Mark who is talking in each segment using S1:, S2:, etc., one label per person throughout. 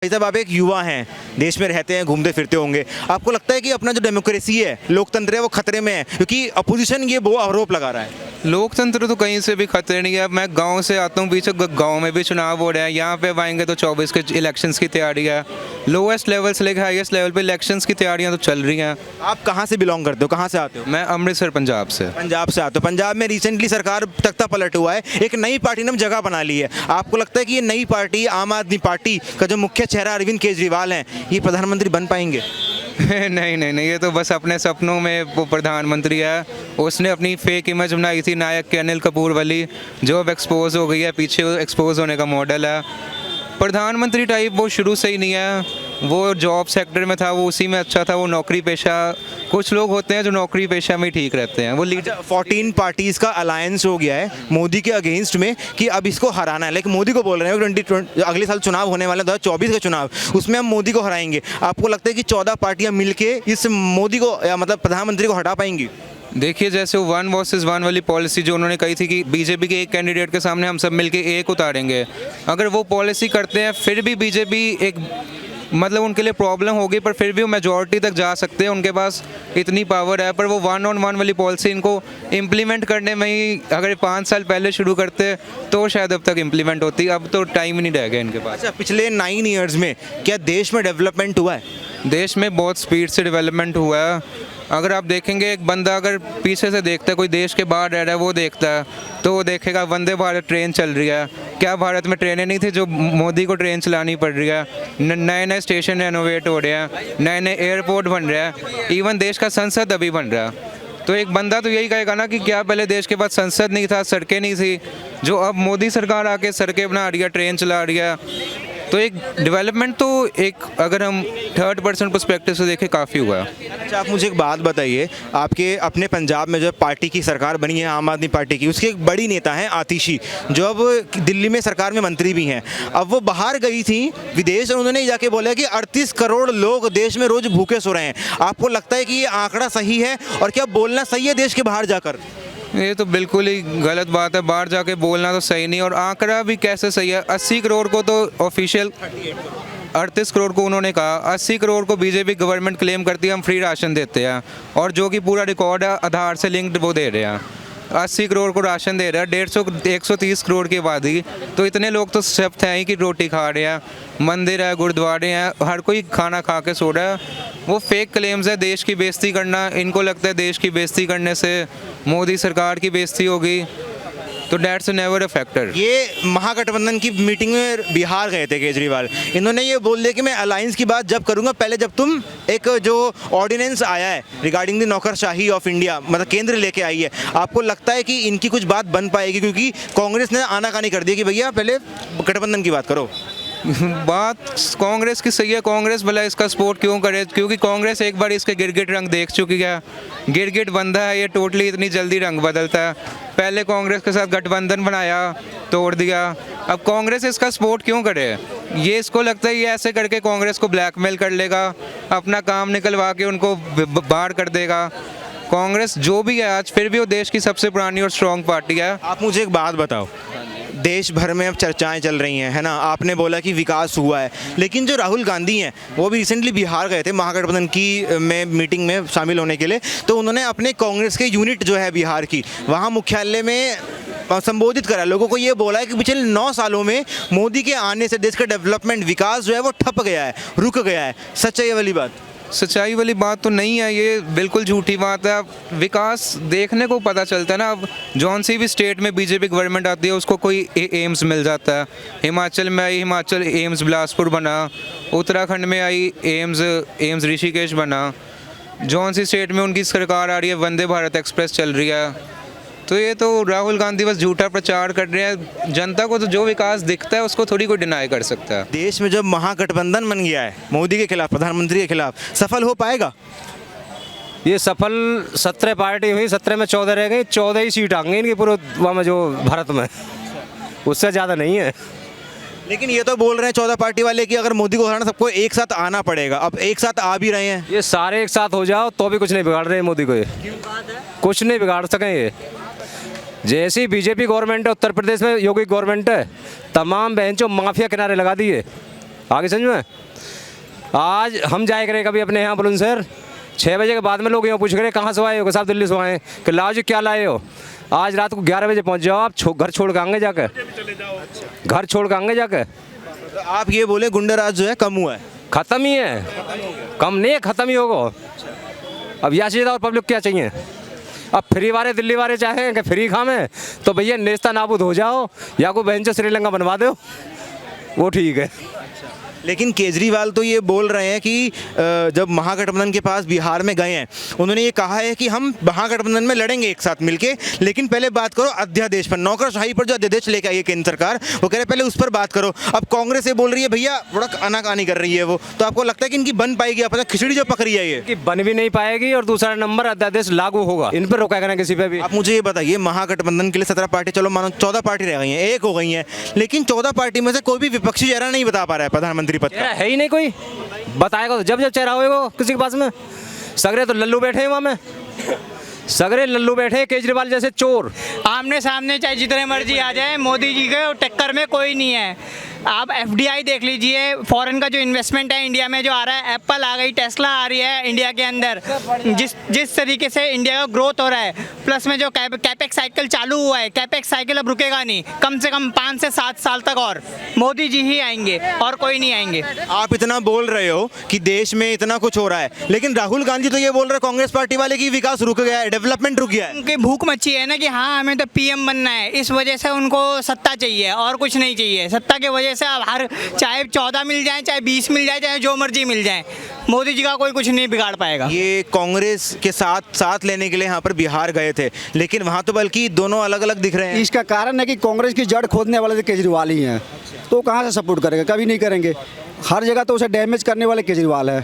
S1: भाई साहब, आप एक युवा हैं, देश में रहते हैं, घूमते फिरते होंगे। आपको लगता है कि अपना जो डेमोक्रेसी है, लोकतंत्र है, वो खतरे में है? क्योंकि अपोजिशन ये वो आरोप लगा रहा है।
S2: लोकतंत्र तो कहीं से भी खतरे नहीं है। मैं गांव से आता हूँ, पीछे गांव में भी चुनाव हो रहे हैं। यहाँ पे आएंगे तो 24 के इलेक्शंस की तैयारी है। लोएस्ट लेवल से लेकर हाईएस्ट लेवल पे इलेक्शंस की तैयारियाँ तो चल रही हैं।
S1: आप कहाँ से बिलोंग करते हो, कहाँ से आते हो?
S2: मैं अमृतसर पंजाब से।
S1: पंजाब से आते हो। पंजाब में रिसेंटली सरकार तख्ता पलट हुआ है, एक नई पार्टी ने जगह बना ली है। आपको लगता है कि ये नई पार्टी, आम आदमी पार्टी का जो मुख्य चेहरा अरविंद केजरीवाल हैं, ये प्रधानमंत्री बन पाएंगे?
S2: नहीं नहीं नहीं, ये तो बस अपने सपनों में वो प्रधानमंत्री है। उसने अपनी फेक इमेज बनाई थी नायक के, अनिल कपूर वाली, जो अब एक्सपोज हो गई है। पीछे एक्सपोज होने का मॉडल है। प्रधानमंत्री टाइप वो शुरू से ही नहीं है। वो जॉब सेक्टर में था, वो उसी में अच्छा था। वो नौकरी पेशा, कुछ लोग होते हैं जो नौकरी पेशा में ही ठीक रहते हैं। वो लीडर
S1: 14 पार्टीज का अलायंस हो गया है मोदी के अगेंस्ट में कि अब इसको हराना है। लेकिन मोदी को बोल रहे हैं 2020 अगले साल चुनाव होने वाला 2024 का चुनाव, उसमें हम मोदी को हराएंगे। आपको लगता है कि 14 पार्टियां मिलके इस मोदी को मतलब प्रधानमंत्री को हटा पाएंगी?
S2: देखिए, जैसे वो 1 वर्सेस 1 वाली पॉलिसी जो उन्होंने कही थी कि बीजेपी के एक कैंडिडेट के सामने हम सब मिलके एक उतारेंगे, अगर वो पॉलिसी करते हैं फिर भी बीजेपी एक मतलब उनके लिए प्रॉब्लम होगी, पर फिर भी वो मेजॉरिटी तक जा सकते हैं। उनके पास इतनी पावर है। पर वो 1 on 1 वाली पॉलिसी इनको इम्प्लीमेंट करने में ही अगर 5 साल पहले शुरू करते तो शायद अब तक इम्प्लीमेंट होती। अब तो टाइम ही नहीं रह गया इनके पास।
S1: अच्छा, पिछले 9 ईयर्स में क्या देश में डेवलपमेंट हुआ है?
S2: देश में बहुत स्पीड से डेवलपमेंट हुआ है। अगर आप देखेंगे, एक बंदा अगर पीछे से देखता है, कोई देश के बाहर रह रहा है, वो देखता है तो वो देखेगा वंदे भारत ट्रेन चल रही है। क्या भारत में ट्रेनें नहीं थी जो मोदी को ट्रेन चलानी पड़ रही है? नए नए स्टेशन रेनोवेट हो रहे हैं, नए नए एयरपोर्ट बन रहे हैं, इवन देश का संसद अभी बन रहा है। तो एक बंदा तो यही कहेगा ना कि क्या पहले देश के पास संसद नहीं था, सड़कें नहीं थी, जो अब मोदी सरकार आके सड़कें बना रही है, ट्रेन चला रही है। तो एक डेवलपमेंट तो एक अगर हम 3rd-person पर्सपेक्टिव से देखें काफ़ी हुआ है।
S1: अच्छा, आप मुझे एक बात बताइए, आपके अपने पंजाब में जो पार्टी की सरकार बनी है आम आदमी पार्टी की, उसकी एक बड़ी नेता हैं आतिशी, जो अब दिल्ली में सरकार में मंत्री भी हैं। अब वो बाहर गई थी विदेश, और उन्होंने जाके बोला कि 38 करोड़ लोग देश में रोज भूखे सो रहे हैं। आपको लगता है कि ये आंकड़ा सही है, और क्या बोलना सही है देश के बाहर जाकर?
S2: ये तो बिल्कुल ही गलत बात है। बाहर जाके बोलना तो सही नहीं, और आंकड़ा भी कैसे सही है? 80 करोड़ को तो ऑफिशियल 38 करोड़ को उन्होंने कहा, 80 करोड़ को बीजेपी गवर्नमेंट क्लेम करती है हम फ्री राशन देते हैं, और जो कि पूरा रिकॉर्ड है आधार से लिंक्ड वो दे रहे हैं। 80 करोड़ को राशन दे रहा है, 130 करोड़ की आबादी, तो इतने लोग तो सब हैं ही कि रोटी खा रहे हैं। मंदिर है, गुरुद्वारे हैं, हर कोई खाना खा के सो रहा है। वो फेक क्लेम्स है देश की बेइज्जती करना। इनको लगता है देश की बेइज्जती करने से मोदी सरकार की बेइज्जती होगी, तो दैट्स नेवर अ फैक्टर।
S1: ये महागठबंधन की मीटिंग में बिहार गए थे केजरीवाल, इन्होंने ये बोल दिया कि मैं अलायंस की बात जब करूंगा, पहले जब तुम एक जो ऑर्डिनेंस आया है रिगार्डिंग द नौकरशाही ऑफ इंडिया, मतलब केंद्र लेके आई है। आपको लगता है कि इनकी कुछ बात बन पाएगी? क्योंकि कांग्रेस ने आनाकानी कर दिया कि भैया पहले गठबंधन की बात करो।
S2: बात कांग्रेस की सही है। कांग्रेस भला इसका सपोर्ट क्यों करे? क्योंकि कांग्रेस एक बार इसके गिरगिट रंग देख चुकी है। गिरगिट बंदा है, ये टोटली इतनी जल्दी रंग बदलता है। पहले कांग्रेस के साथ गठबंधन बनाया, तोड़ दिया। अब कांग्रेस इसका सपोर्ट क्यों करे? ये इसको लगता है ये ऐसे करके कांग्रेस को ब्लैकमेल कर लेगा, अपना काम निकलवा के उनको बाहर कर देगा। कांग्रेस जो भी है आज, फिर भी वो देश की सबसे पुरानी और स्ट्रॉन्ग पार्टी है।
S1: आप मुझे एक बात बताओ, देश भर में अब चर्चाएं चल रही हैं, है ना? आपने बोला कि विकास हुआ है, लेकिन जो राहुल गांधी हैं वो भी रिसेंटली बिहार गए थे महागठबंधन की में मीटिंग में शामिल होने के लिए। तो उन्होंने अपने कांग्रेस के यूनिट जो है बिहार की, वहाँ मुख्यालय में संबोधित करा, लोगों को ये बोला है कि पिछले 9 सालों में मोदी के आने से देश का डेवलपमेंट, विकास जो है वो ठप गया है, रुक गया है। सच है ये वाली बात?
S2: सच्चाई वाली बात तो नहीं है, ये बिल्कुल झूठी बात है। अब विकास देखने को पता चलता है ना। अब जौन सी भी स्टेट में बीजेपी गवर्नमेंट आती है उसको कोई एम्स मिल जाता है। हिमाचल में आई, हिमाचल एम्स बिलासपुर बना। उत्तराखंड में आई, एम्स ऋषिकेश बना। जौन सी स्टेट में उनकी सरकार आ रही है, वंदे भारत एक्सप्रेस चल रही है। तो ये तो राहुल गांधी बस झूठा प्रचार कर रहे हैं। जनता को तो जो विकास दिखता है उसको थोड़ी कोई डिनाई कर सकता है।
S1: देश में जब महागठबंधन बन गया है मोदी के खिलाफ, प्रधानमंत्री के खिलाफ, सफल हो पाएगा?
S3: ये सफल 17 पार्टी हुई, 17 में 14 रह गई, 14 ही सीट आ गई इनकी पूरे वहाँ में जो भारत में, उससे ज़्यादा नहीं है।
S1: लेकिन ये तो बोल रहे हैं 14 पार्टी वाले कि अगर मोदी को हराना सबको एक साथ आना पड़ेगा। अब एक साथ आ भी रहे हैं।
S3: ये सारे एक साथ हो जाओ तो भी कुछ नहीं बिगाड़ रहे मोदी को, ये कुछ नहीं बिगाड़ सकें। ये जैसी बीजेपी गवर्नमेंट है उत्तर प्रदेश में, योगी गवर्नमेंट है, तमाम बहन जो माफिया किनारे लगा दिए। आगे समझ में। आज हम जाए करें कभी अपने यहाँ बुलंदशहर 6 बजे के बाद में लोग यहाँ पूछ करे कहाँ से आए हो, साहब दिल्ली से आए कि लाओ जी क्या लाए हो। आज रात को 11 बजे पहुँच जाओ आप, घर छोड़ के आएंगे जाकर, घर छोड़ के आएंगे जाकर।
S1: तो आप ये बोले गुंडाराज जो है कम हुआ है?
S3: ख़त्म ही है, कम नहीं है, ख़त्म ही होगा। अब यहाँ से और पब्लिक क्या चाहिए। अब फ्री वाले दिल्ली वाले चाहें कि फ्री खामें तो भैया नेस्ता नाबूद हो जाओ या कोई बहन से श्रीलंका बनवा दो, वो ठीक है।
S1: लेकिन केजरीवाल तो ये बोल रहे हैं कि जब महागठबंधन के पास बिहार में गए हैं उन्होंने ये कहा है कि हम महागठबंधन में लड़ेंगे एक साथ मिलके, लेकिन पहले बात करो अध्यादेश पर, नौकरशाही पर जो अध्यादेश लेके आई है केंद्र सरकार, वो कह रहे पहले उस पर बात करो। अब कांग्रेस ये बोल रही है भैया थोड़ा आनाकानी कर रही है वो, तो आपको लगता है कि इनकी बन पाएगी? आप खिचड़ी जो पक रही है ये
S3: कि बन भी नहीं पाएगी और दूसरा नंबर अध्यादेश लागू होगा, इन पर रोका करना किसी पे भी।
S1: आप मुझे ये बताइए, महागठबंधन के लिए 17 पार्टी, चलो मानो 14 पार्टी रह गई हैं, एक हो गई हैं, लेकिन 14 पार्टी में से कोई भी विपक्षी चेहरा नहीं बता पा रहा है प्रधानमंत्री पद का।
S3: है ही नहीं कोई, बताएगा तो जब जब चेहरा होएगा किसी के पास में। सगरे तो लल्लू बैठे हैं वहाँ में, सगरे लल्लू बैठे, केजरीवाल जैसे चोर।
S4: आमने सामने चाहे जितने मर्जी आ जाए, मोदी जी के टक्कर में कोई नहीं है। आप एफडीआई देख लीजिए, फॉरेन का जो इन्वेस्टमेंट है इंडिया में जो आ रहा है, एप्पल आ गई, टेस्ला आ रही है इंडिया के अंदर। जिस तरीके से इंडिया का ग्रोथ हो रहा है, प्लस में जो कैपेक्स साइकिल चालू हुआ है, कैपेक्स साइकिल अब रुकेगा नहीं, कम से कम 5 से 7 साल तक और मोदी जी ही आएंगे और कोई नहीं आएंगे।
S1: आप इतना बोल रहे हो कि देश में इतना कुछ हो रहा है, लेकिन राहुल गांधी तो ये बोल रहे हैं कांग्रेस पार्टी वाले की विकास रुक गया है, डेवलपमेंट रुक गया है।
S4: उनकी भूख मची है ना कि हाँ हमें तो पीएम बनना है, इस वजह से उनको सत्ता चाहिए और कुछ नहीं चाहिए। सत्ता की वजह से अब हर चाहे 14 मिल जाए, चाहे 20 मिल जाए, चाहे जो मर्जी मिल जाए, मोदी जी का कोई कुछ नहीं बिगाड़ पाएगा। ये
S1: कांग्रेस के साथ लेने के लिए यहाँ पर बिहार गए थे, लेकिन वहाँ तो बल्कि दोनों अलग अलग दिख रहे हैं।
S5: इसका कारण है कि कांग्रेस की जड़ खोदने वाले तो केजरीवाल ही हैं, तो कहाँ से सपोर्ट करेगा, कभी नहीं करेंगे। हर जगह तो उसे डैमेज करने वाले केजरीवाल है,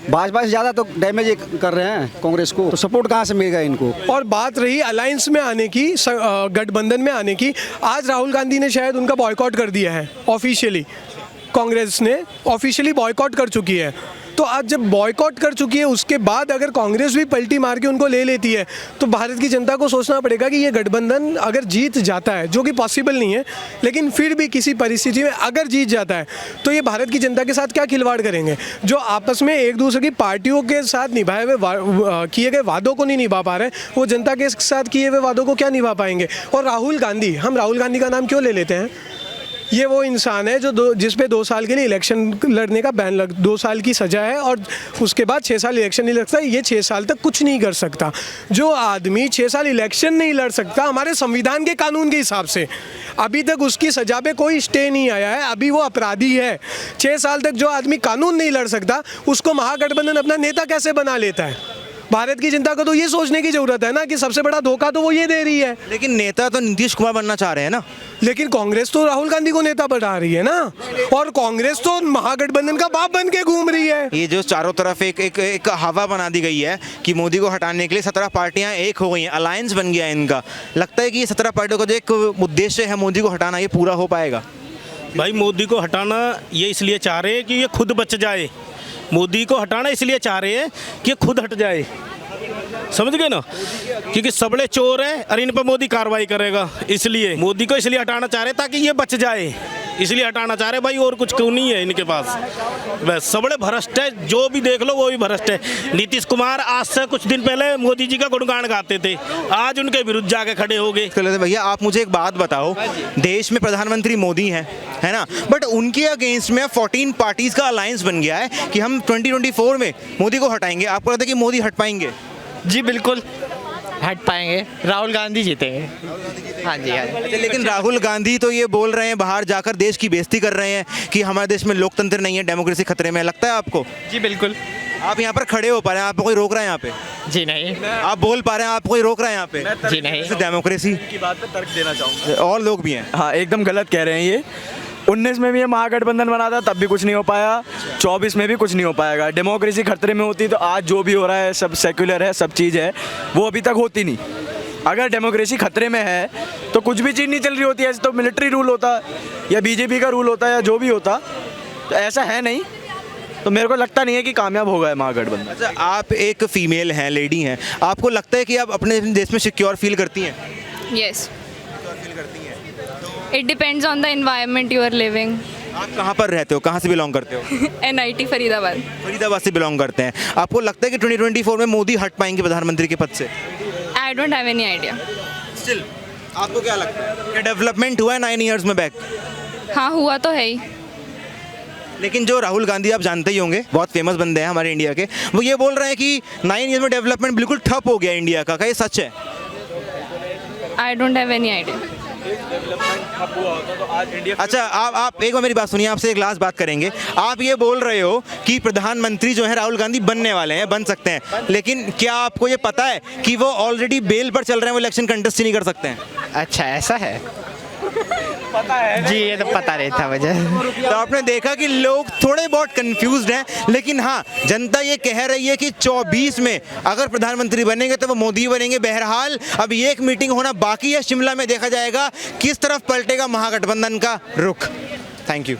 S5: भाजपा से ज़्यादा तो डैमेज कर रहे हैं कांग्रेस को, तो सपोर्ट कहाँ से मिलेगा इनको।
S6: और बात रही अलायंस में आने की, गठबंधन में आने की, आज राहुल गांधी ने शायद उनका बॉयकॉट कर दिया है ऑफिशियली, कांग्रेस ने ऑफिशियली बॉयकॉट कर चुकी है। तो आज जब बॉयकॉट कर चुकी है, उसके बाद अगर कांग्रेस भी पलटी मार के उनको ले लेती है, तो भारत की जनता को सोचना पड़ेगा कि ये गठबंधन अगर जीत जाता है, जो कि पॉसिबल नहीं है, लेकिन फिर भी किसी परिस्थिति में अगर जीत जाता है, तो ये भारत की जनता के साथ क्या खिलवाड़ करेंगे। जो आपस में एक दूसरे की पार्टियों के साथ निभाए हुए किए गए वादों को नहीं निभा पा रहे, वो जनता के साथ किए हुए वादों को क्या निभा पाएंगे। और राहुल गांधी, हम राहुल गांधी का नाम क्यों ले लेते हैं, ये वो इंसान है जो जिस पे 2 साल के लिए इलेक्शन लड़ने का बैन 2 साल की सज़ा है और उसके बाद 6 साल इलेक्शन नहीं लड़ सकता। ये 6 साल तक कुछ नहीं कर सकता। जो आदमी 6 साल इलेक्शन नहीं लड़ सकता, हमारे संविधान के कानून के हिसाब से अभी तक उसकी सज़ा पे कोई स्टे नहीं आया है, अभी वो अपराधी है। 6 साल तक जो आदमी कानून नहीं लड़ सकता, उसको महागठबंधन अपना नेता कैसे बना लेता है। भारत की जनता को तो ये सोचने की जरूरत है ना कि सबसे बड़ा धोखा तो वो ये दे रही है।
S1: लेकिन नेता तो नीतीश कुमार बनना चाह रहे हैं ना।
S6: लेकिन कांग्रेस तो राहुल गांधी को नेता बना रही है ना, और कांग्रेस तो महागठबंधन का बाप बन के घूम रही है।
S1: ये जो चारों तरफ एक हवा बना दी गई है कि मोदी को हटाने के लिए 17 पार्टियां एक हो गई हैं, अलायंस बन गया है इनका। लगता है कि ये 17 पार्टियों का जो एक उद्देश्य है मोदी को हटाना, ये पूरा हो पाएगा?
S7: भाई मोदी को हटाना ये इसलिए चाह रहे हैं कि ये खुद बच जाए। मोदी को हटाना इसलिए चाह रहे हैं कि ये खुद हट जाए, समझ गए ना, क्योंकि सबड़े चोर हैं और इन पर मोदी कार्रवाई करेगा, इसलिए मोदी को इसलिए हटाना चाह रहे ताकि ये बच जाए, इसलिए हटाना चाह रहे भाई, और कुछ क्यों नहीं है इनके पास। बस सबड़े भ्रष्ट है, जो भी देख लो वो भी भ्रष्ट है। नीतीश कुमार आज से कुछ दिन पहले मोदी जी का गुणगान गाते थे, आज उनके विरुद्ध जाके खड़े हो गए।
S1: भैया आप मुझे एक बात बताओ, देश में प्रधानमंत्री मोदी हैं, है ना, बट उनके अगेंस्ट में 14 पार्टीज का अलायंस बन गया है कि हम 2024 में मोदी को हटाएंगे। आपको लगता है कि मोदी हट पाएंगे?
S4: जी बिल्कुल हट पाएंगे, राहुल गांधी जीतेंगे। हाँ जी, हाँ जी।
S1: लेकिन राहुल गांधी तो ये बोल रहे हैं, बाहर जाकर देश की बेइज्जती कर रहे हैं कि हमारे देश में लोकतंत्र नहीं है, डेमोक्रेसी खतरे में। लगता है आपको?
S4: जी बिल्कुल।
S1: आप यहाँ पर खड़े हो पा रहे हैं, आपको कोई रोक रहा है यहाँ पे?
S4: जी नहीं।
S1: आप बोल पा रहे हैं, आपको कोई रोक रहा है यहाँ पे?
S4: जी नहीं।
S1: डेमोक्रेसी
S8: की बात पे तर्क देना चाहूँगा।
S1: और लोग भी हैं।
S8: हाँ, एकदम गलत कह रहे हैं ये। 19 में भी ये महागठबंधन बना था, तब भी कुछ नहीं हो पाया। 24 में भी कुछ नहीं हो पाएगा। डेमोक्रेसी खतरे में होती तो आज जो भी हो रहा है सब सेक्युलर है, सब चीज़ है, वो अभी तक होती नहीं। अगर डेमोक्रेसी खतरे में है तो कुछ भी चीज़ नहीं चल रही होती। ऐसे तो मिलिट्री रूल होता या बीजेपी का रूल होता या जो भी होता, तो ऐसा है नहीं। तो मेरे को लगता नहीं है कि कामयाब होगा महागठबंधन।
S1: अच्छा, आप एक फीमेल हैं, लेडी हैं, आपको लगता है कि आप अपने देश में सिक्योर फील करती हैं?
S9: Yes. It depends on the environment you are living.
S1: आप कहाँ पर रहते हो, कहाँ से बिलोंग करते हो?
S9: NIT फरीदाबाद।
S1: फरीदाबाद से बिलोंग करते हैं। आपको लगता है कि 2024 में मोदी हट पाएंगे प्रधानमंत्री के पद से?
S9: I don't have any idea.
S1: Still आपको क्या लगता है कि डेवलपमेंट हुआ है 9 ईयर्स में बैक?
S9: हाँ हुआ तो है ही।
S1: लेकिन जो राहुल गांधी आप जानते ही होंगे, बहुत फेमस बंदे हैं हमारे इंडिया के, वो ये बोल रहे हैं कि 9 ईयर्स में डेवलपमेंट बिल्कुल ठप हो गया इंडिया का। क्या ये सच है?
S9: I don't have any idea.
S1: अच्छा, आप एक बार मेरी बात सुनिए, आपसे एक लास्ट बात करेंगे। आप ये बोल रहे हो कि प्रधानमंत्री जो है राहुल गांधी बनने वाले हैं, बन सकते हैं, लेकिन क्या आपको ये पता है कि वो ऑलरेडी बेल पर चल रहे हैं, वो इलेक्शन कंटेस्ट ही नहीं कर सकते हैं?
S4: अच्छा ऐसा है? पता है जी, ये तो पता नहीं था मुझे।
S1: तो आपने देखा कि लोग थोड़े बहुत कंफ्यूज्ड हैं, लेकिन हाँ, जनता ये कह रही है कि 24 में अगर प्रधानमंत्री बनेंगे तो वो मोदी बनेंगे। बहरहाल अब ये एक मीटिंग होना बाकी है, शिमला में देखा जाएगा किस तरफ पलटेगा महागठबंधन का रुख। Thank you.